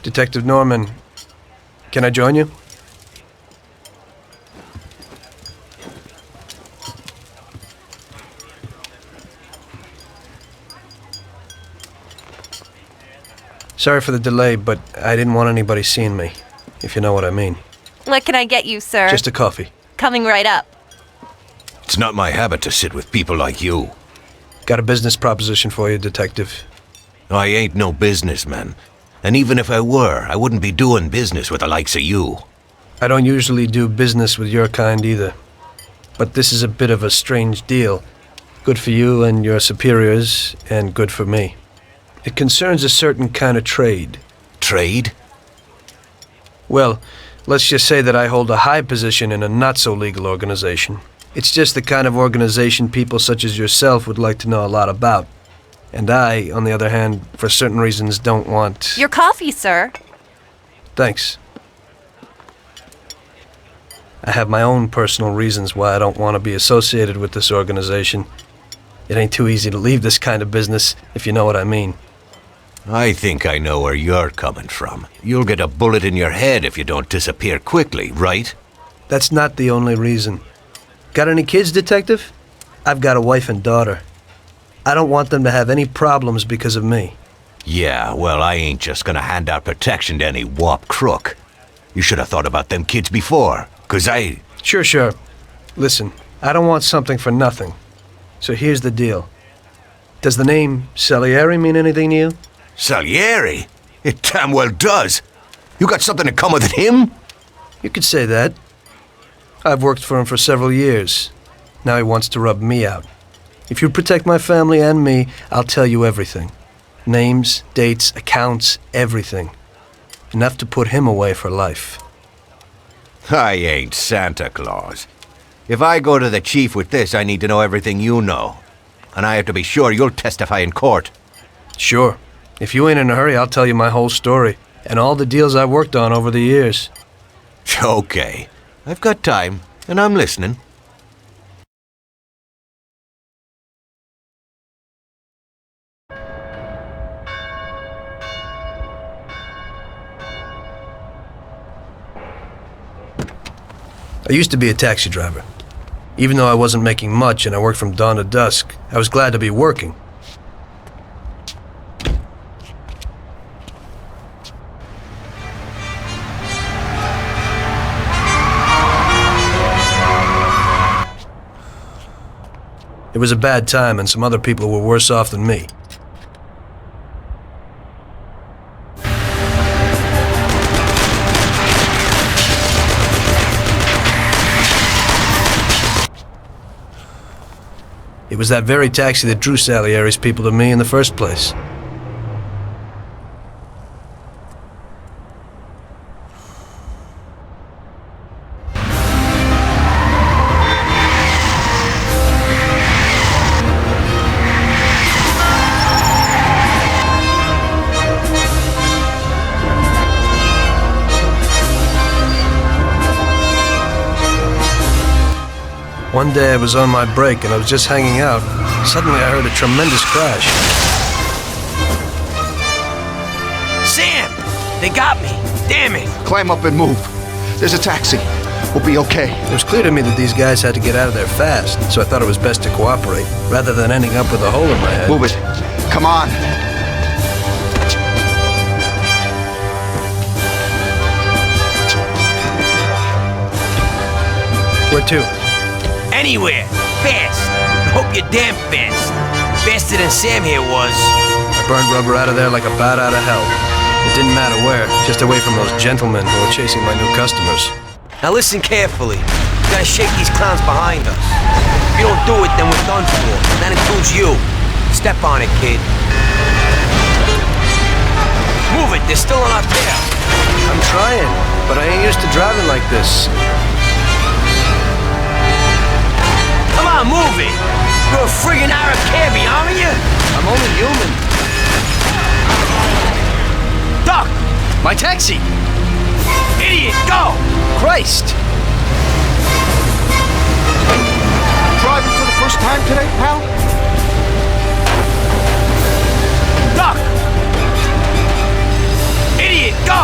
Detective Norman, can I join you? Sorry for the delay, but I didn't want anybody seeing me, if you know what I mean. What can I get you, sir? Just a coffee. Coming right up. It's not my habit to sit with people like you. Got a business proposition for you, Detective. I ain't no businessman. And even if I were, I wouldn't be doing business with the likes of you. I don't usually do business with your kind either. But this is a bit of a strange deal. Good for you and your superiors, and good for me. It concerns a certain kind of trade. Trade? Well, let's just say that I hold a high position in a not-so-legal organization. It's just the kind of organization people such as yourself would like to know a lot about. And I, on the other hand, for certain reasons, don't want... Your coffee, sir. Thanks. I have my own personal reasons why I don't want to be associated with this organization. It ain't too easy to leave this kind of business, if you know what I mean. I think I know where you're coming from. You'll get a bullet in your head if you don't disappear quickly, right? That's not the only reason. Got any kids, Detective? I've got a wife and daughter. I don't want them to have any problems because of me. Yeah, well, I ain't just gonna hand out protection to any wop crook. You should have thought about them kids before, 'cause I... Sure. Listen, I don't want something for nothing. So here's the deal. Does the name Salieri mean anything to you? Salieri? It damn well does. You got something in common with him? You could say that. I've worked for him for several years. Now he wants to rub me out. If you protect my family and me, I'll tell you everything. Names, dates, accounts, everything. Enough to put him away for life. I ain't Santa Claus. If I go to the chief with this, I need to know everything you know. And I have to be sure you'll testify in court. Sure. If you ain't in a hurry, I'll tell you my whole story. And all the deals I've worked on over the years. Okay. I've got time, and I'm listening. I used to be a taxi driver. Even though I wasn't making much and I worked from dawn to dusk, I was glad to be working. It was a bad time and some other people were worse off than me. It was that very taxi that drew Salieri's people to me in the first place. One day I was on my break and I was just hanging out. Suddenly I heard a tremendous crash. Sam! They got me! Damn it! Climb up and move. There's a taxi. We'll be okay. It was clear to me that these guys had to get out of there fast, so I thought it was best to cooperate, rather than ending up with a hole in my head. Move it. Come on. Where to? Anywhere! Fast! I hope you're damn fast. Faster than Sam here was. I burned rubber out of there like a bat out of hell. It didn't matter where, just away from those gentlemen who were chasing my new customers. Now listen carefully. We gotta shake these clowns behind us. If you don't do it, then we're done for. That includes you. Step on it, kid. Move it, they're still on our tail. I'm trying, but I ain't used to driving like this. Come on, move it! You're a friggin' Arab cabbie, aren't you? I'm only human. Duck! My taxi! Idiot, go! Christ! Driving for the first time today, pal? Duck! Idiot, go!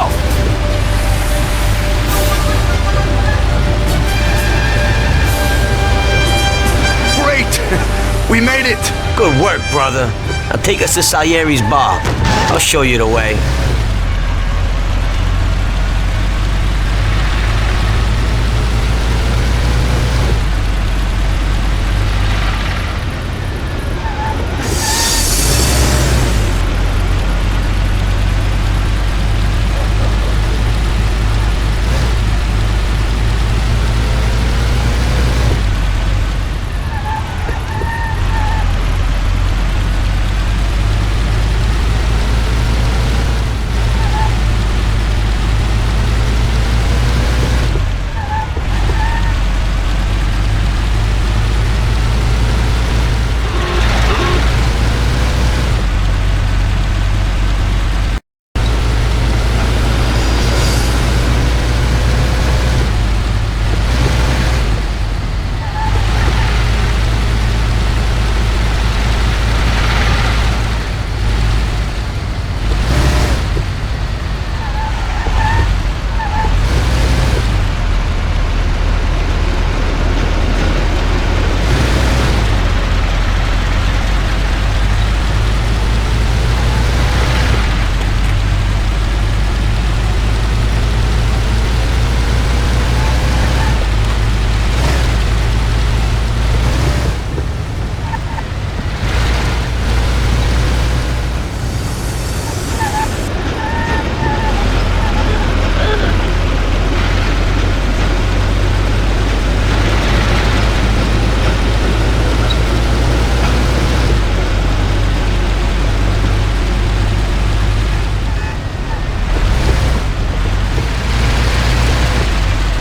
brother. Now take us to Salieri's bar. I'll show you the way.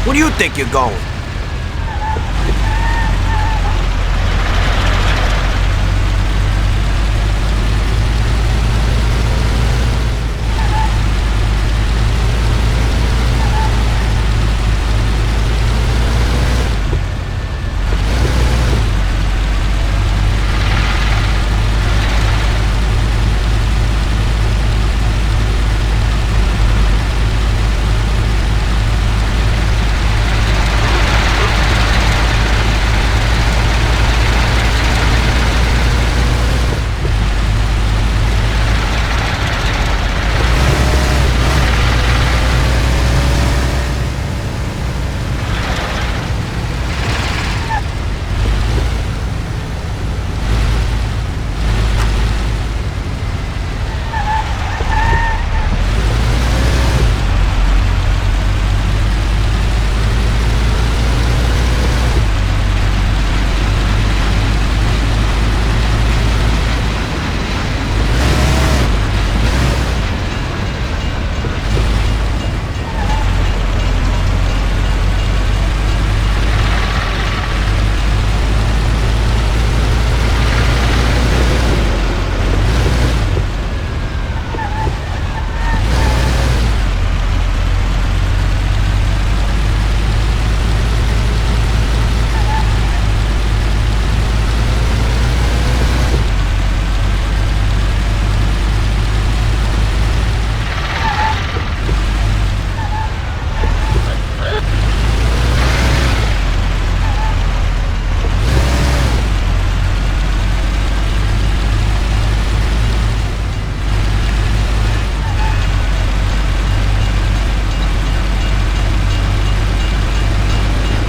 Where do you think you're going?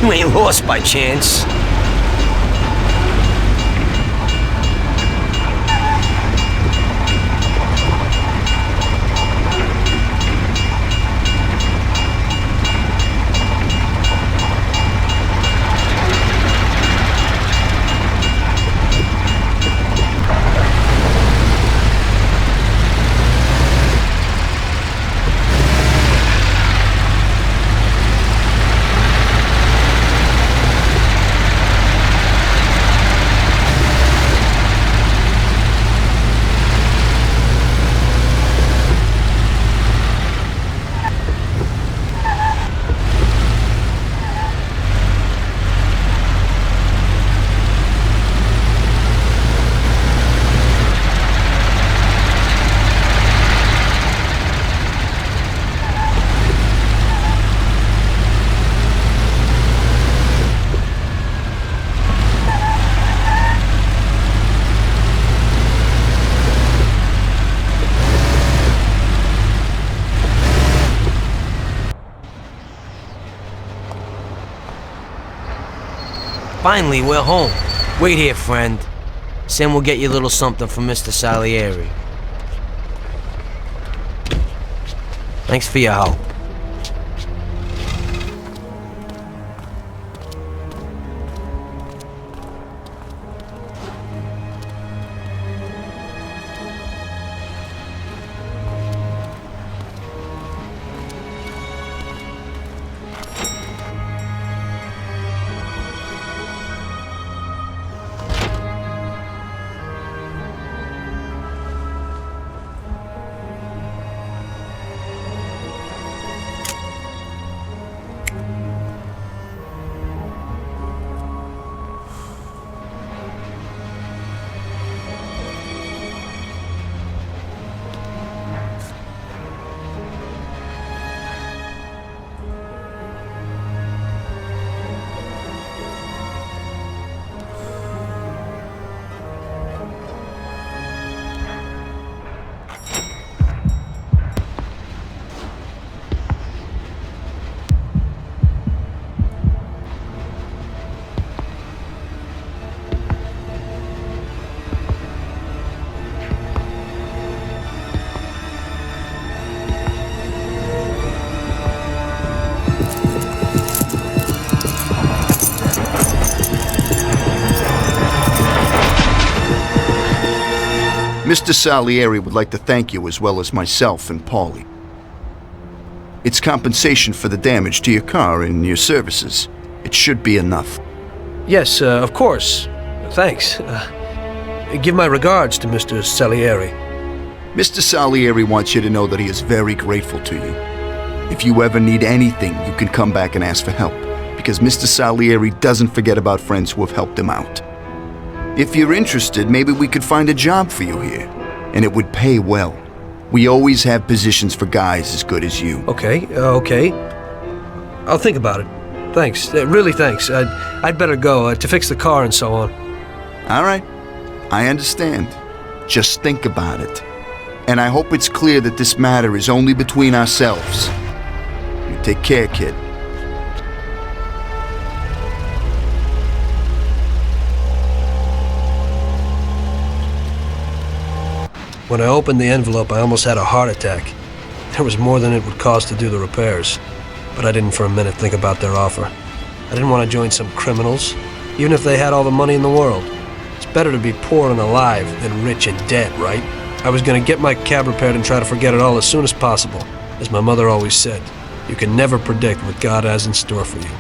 You ain't lost by chance. Finally, we're home. Wait here, friend. Sam will get you a little something from Mr. Salieri. Thanks for your help. Mr. Salieri would like to thank you as well as myself and Paulie. It's compensation for the damage to your car and your services. It should be enough. Yes, of course. Thanks. Give my regards to Mr. Salieri. Mr. Salieri wants you to know that he is very grateful to you. If you ever need anything, you can come back and ask for help, because Mr. Salieri doesn't forget about friends who have helped him out. If you're interested, maybe we could find a job for you here, and it would pay well. We always have positions for guys as good as you. Okay. I'll think about it. Thanks. Really thanks. I'd better go to fix the car and so on. All right. I understand. Just think about it. And I hope it's clear that this matter is only between ourselves. You take care, kid. When I opened the envelope, I almost had a heart attack. There was more than it would cost to do the repairs. But I didn't for a minute think about their offer. I didn't want to join some criminals, even if they had all the money in the world. It's better to be poor and alive than rich and dead, right? I was going to get my cab repaired and try to forget it all as soon as possible. As my mother always said, you can never predict what God has in store for you.